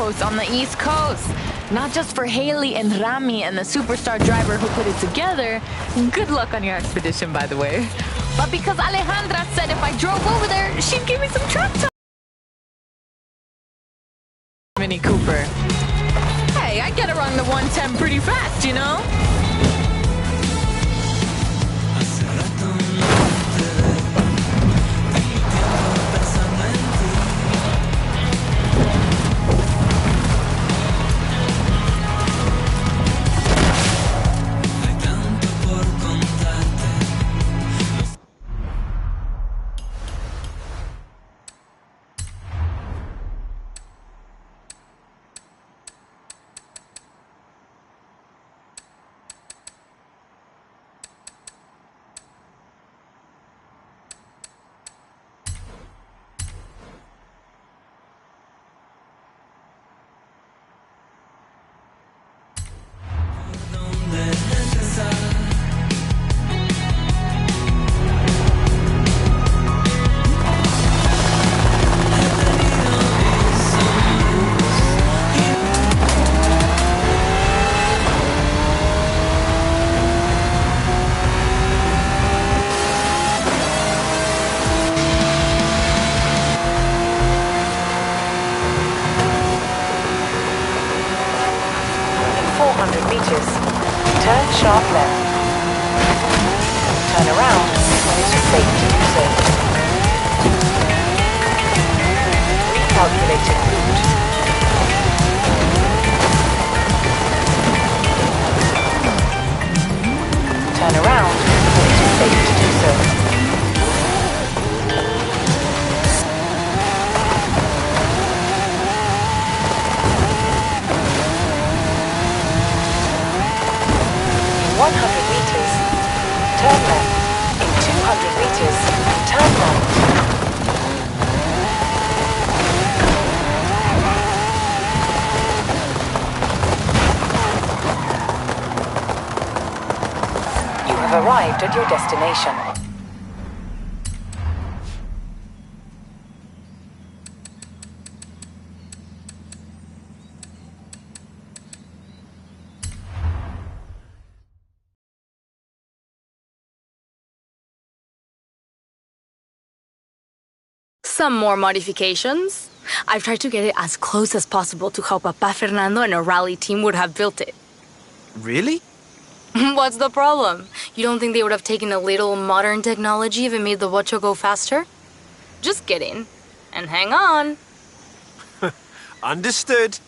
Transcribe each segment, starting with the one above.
outpost on the East Coast. Not just for Haley and Rami and the superstar driver who put it together. Good luck on your expedition, by the way. But because Alejandra said if I drove over there, she'd give me some track time. Mini Cooper. Hey, I get around the 110 pretty fast, you know? Turn sharp left. Turn around when it is safe to do so. Recalculating route. Turn around when it is safe to do so. 100 meters, turn left. In 200 meters, turn right. You have arrived at your destination. Some more modifications. I've tried to get it as close as possible to how Papa Fernando and a rally team would have built it. Really? What's the problem? You don't think they would have taken a little modern technology if it made the Bocho go faster? Just get in. And hang on. Understood.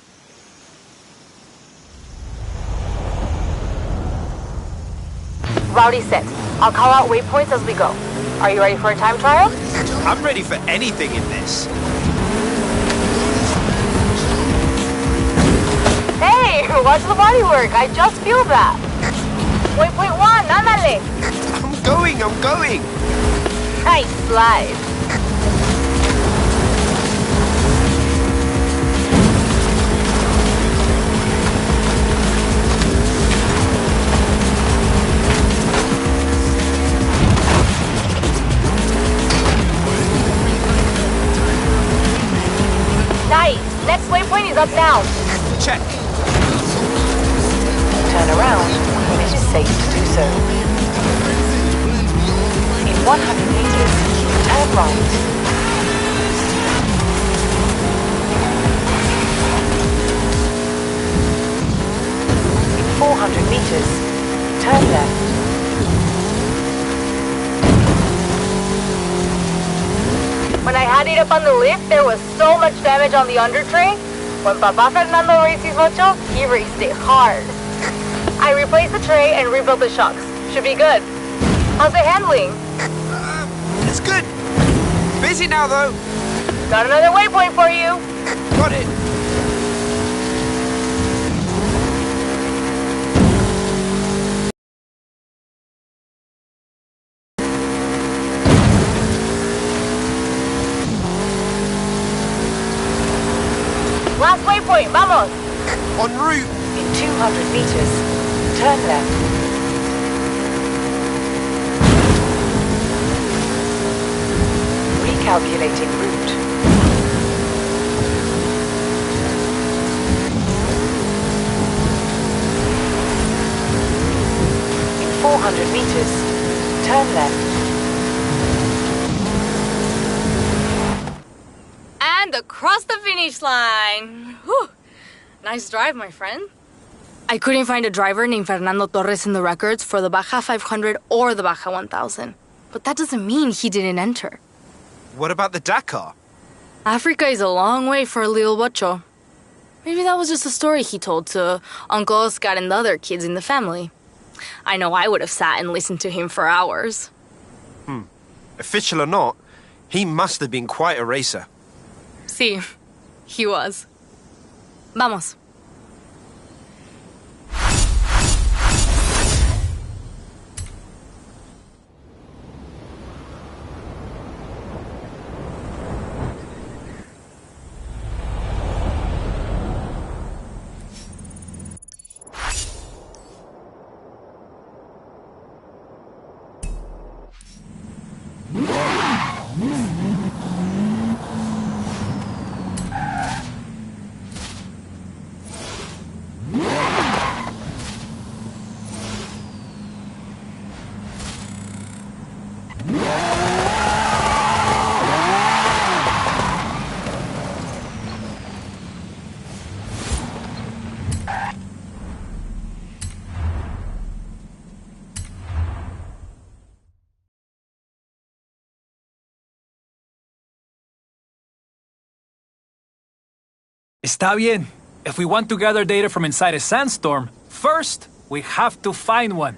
Rowdy set. I'll call out waypoints as we go. Are you ready for a time trial? I'm ready for anything in this. Hey, watch the body work. I just feel that. Waypoint 1, ándale. I'm going. Nice slide. Nice. Next waypoint is up now. Check. Turn around when it is safe to do so. In 100 meters, turn right. In 400 meters, turn left. When I had it up on the lift, there was so much damage on the undertray. When Papa Fernando raced his Bocho, he raced it hard. I replaced the tray and rebuilt the shocks. Should be good. How's it handling? It's good. Busy now, though. Got another waypoint for you. Got it. Last waypoint, vamos! En route. In 200 meters, turn left. Recalculating route. 400 meters. Turn left. And across the finish line. Whew. Nice drive, my friend. I couldn't find a driver named Fernando Torres in the records for the Baja 500 or the Baja 1000. But that doesn't mean he didn't enter. What about the Dakar? Africa is a long way for a little bocho. Maybe that was just a story he told to Uncle Oscar and the other kids in the family. I know I would have sat and listened to him for hours. Official or not, he must have been quite a racer. Sí, he was. Vamos. Está bien. If we want to gather data from inside a sandstorm, first, we have to find one.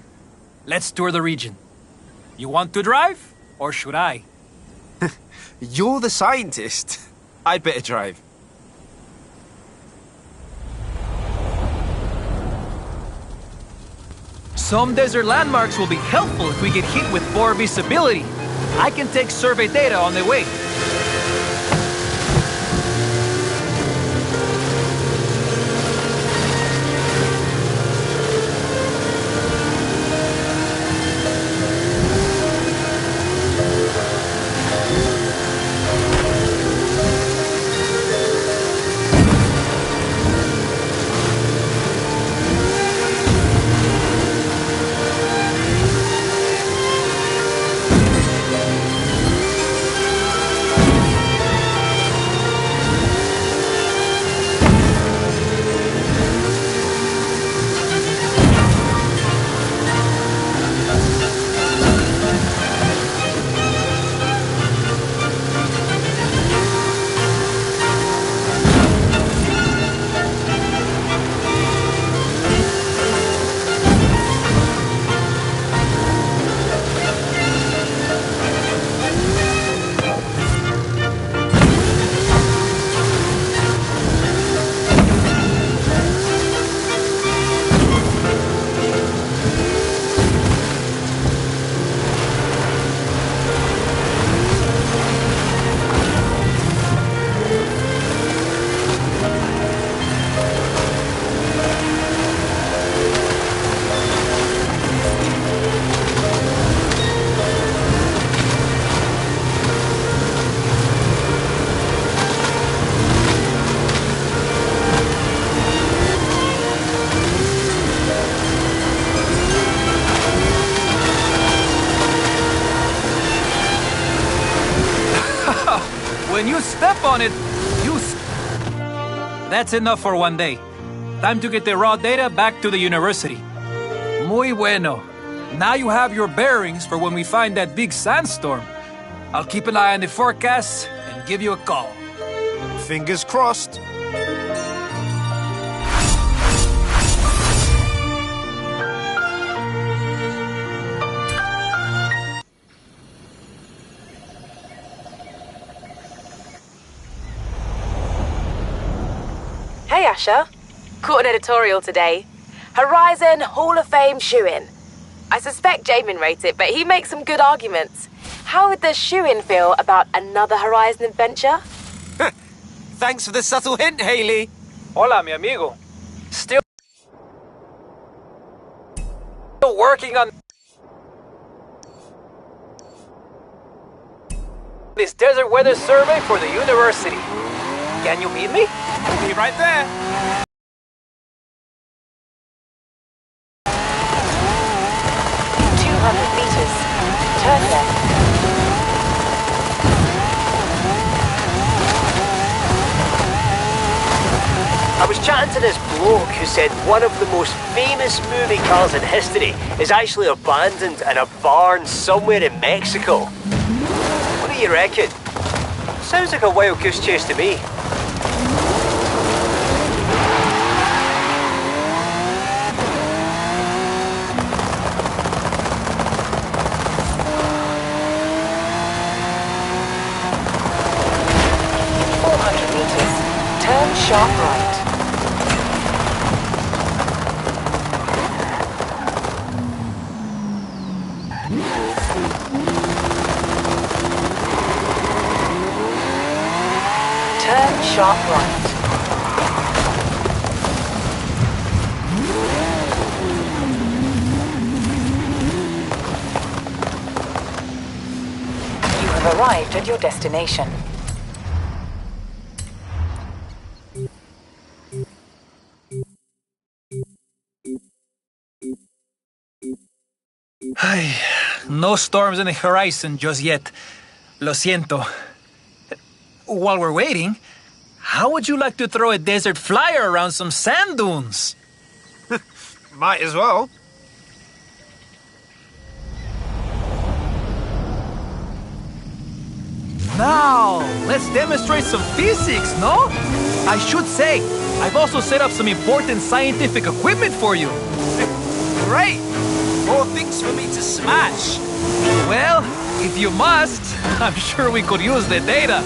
Let's tour the region. You want to drive, or should I? You're the scientist. I'd better drive. Some desert landmarks will be helpful if we get hit with poor visibility. I can take survey data on the way. When you step on it, That's enough for one day. Time to get the raw data back to the university. Muy bueno. Now you have your bearings for when we find that big sandstorm. I'll keep an eye on the forecast and give you a call. Fingers crossed. Hey Asher, caught an editorial today. Horizon Hall of Fame shoe-in. I suspect Jamin wrote it, but he makes some good arguments. How would the shoe-in feel about another Horizon adventure? Thanks for the subtle hint, Haley. Hola, mi amigo. Still working on this desert weather survey for the university. Can you meet me? Be right there. 500 meters. Turn left. I was chatting to this bloke who said one of the most famous movie cars in history is actually abandoned in a barn somewhere in Mexico. What do you reckon? Sounds like a wild goose chase to me. Turn sharp right. Turn sharp right. You have arrived at your destination. Ay, no storms in the horizon just yet. Lo siento. While we're waiting, how would you like to throw a desert flyer around some sand dunes? Might as well. Now, let's demonstrate some physics, no? I should say, I've also set up some important scientific equipment for you. Great! More things for me to smash. Well, if you must, I'm sure we could use the data.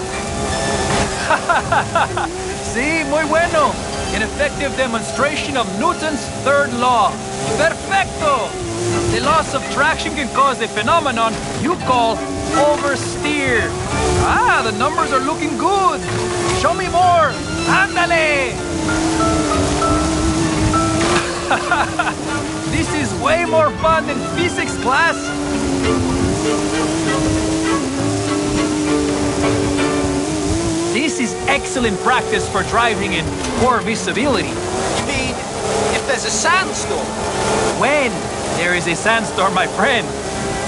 Sí, muy bueno. An effective demonstration of Newton's third law. Perfecto! The loss of traction can cause the phenomenon you call oversteer. Ah, the numbers are looking good. Show me more. Ándale! This is way more fun than physics class. This is excellent practice for driving in poor visibility. You mean, if there's a sandstorm? When there is a sandstorm, my friend.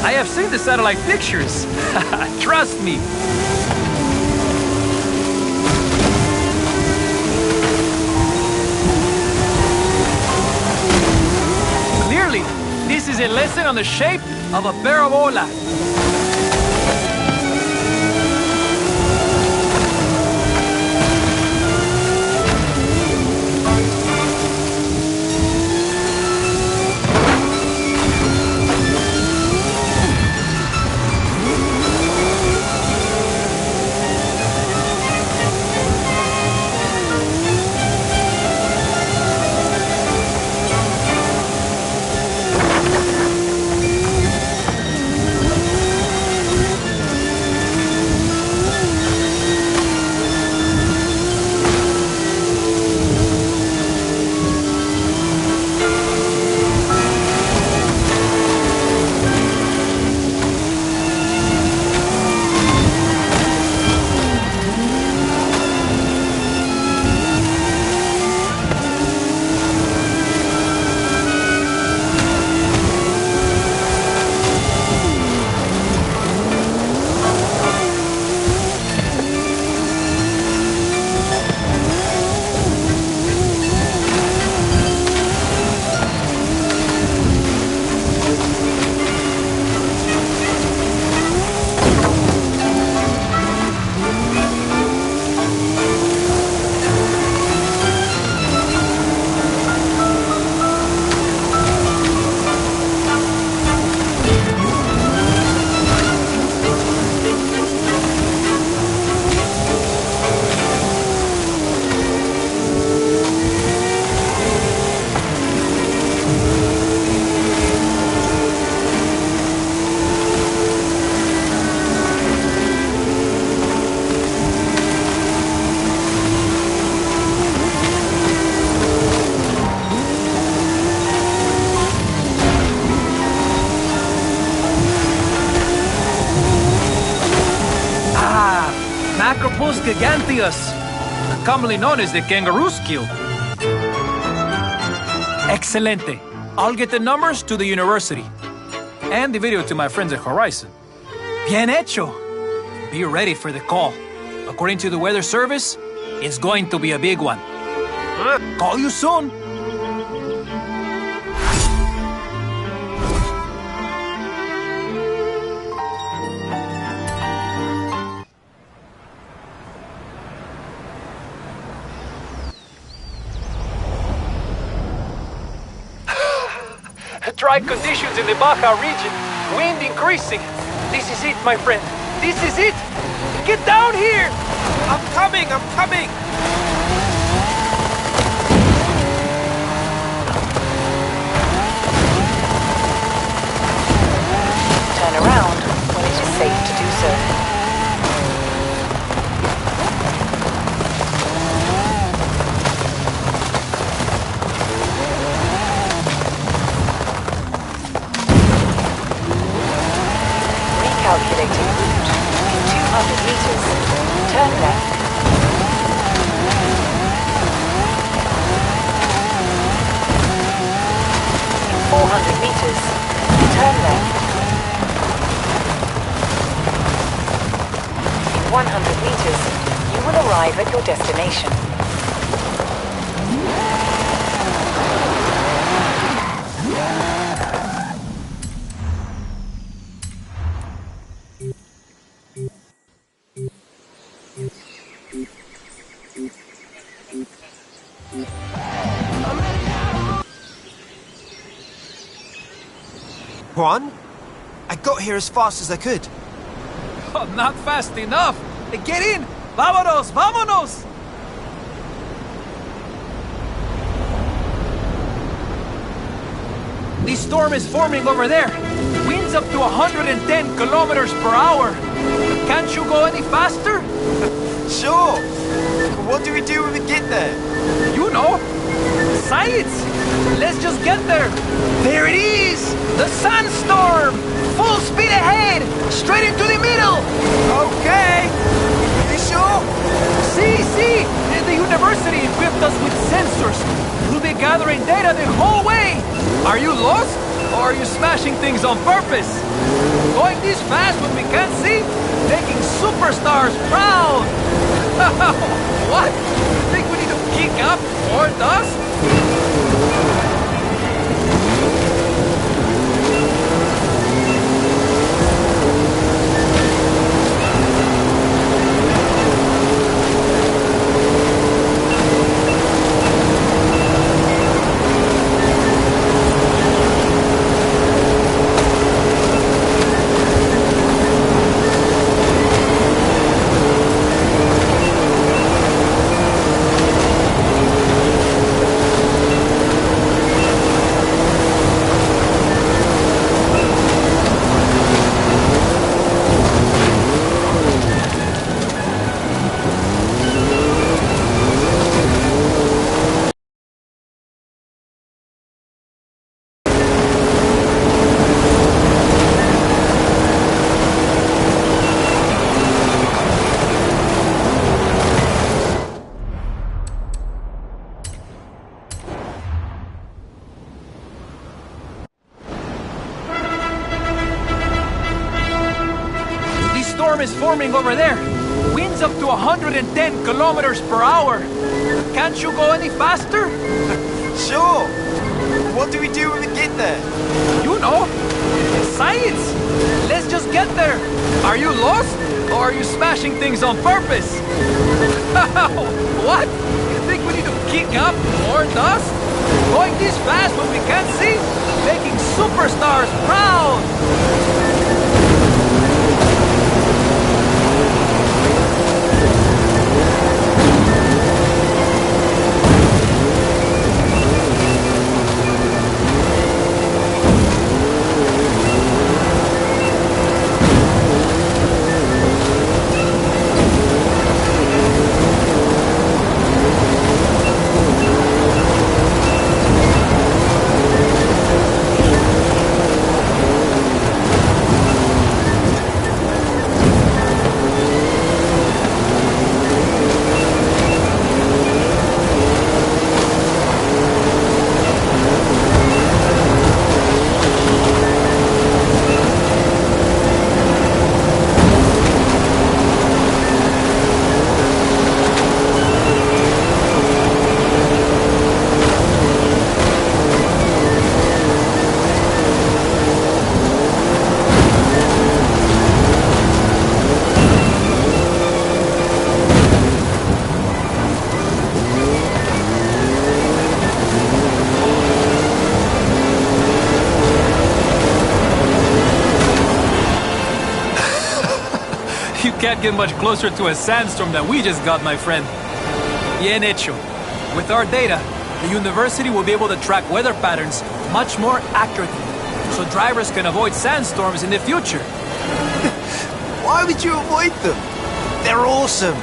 I have seen the satellite pictures. Trust me. Clearly, this is a lesson on the shape of a parabola. Macropus giganteus, commonly known as the kangaroo skill. Excelente. I'll get the numbers to the university. and the video to my friends at Horizon. Bien hecho! Be ready for the call. According to the weather service, it's going to be a big one. Call you soon! Dry conditions in the Baja region. Wind increasing. This is it, my friend. This is it! Get down here! I'm coming, I'm coming! Turn around when it is safe to do so. Calculating route. In 200 meters, turn left. In 400 meters, turn left. In 100 meters, you will arrive at your destination. Juan? I got here as fast as I could. Oh, not fast enough! Get in! Vámonos! Vámonos! The storm is forming over there. Winds up to 110 kilometers per hour. Can't you go any faster? Sure! What do we do when we get there? You know! Science! Let's just get there! There it is! The sandstorm! Full speed ahead! Straight into the middle! Okay! You sure? See! The university equipped us with sensors. We'll be gathering data the whole way! Are you lost? Or are you smashing things on purpose? Going this fast when we can't see? Making superstars proud! What? You think we need to kick up more dust? Is forming over there. Winds up to 110 kilometers per hour. Can't you go any faster? Sure! What do we do when we get there? You know! Science! Let's just get there! Are you lost? Or are you smashing things on purpose? What? You think we need to kick up more dust? Going this fast when we can't see? Making superstars proud! can't get much closer to a sandstorm than we just got, my friend. Bien hecho. With our data, the university will be able to track weather patterns much more accurately, so drivers can avoid sandstorms in the future. Why would you avoid them? They're awesome.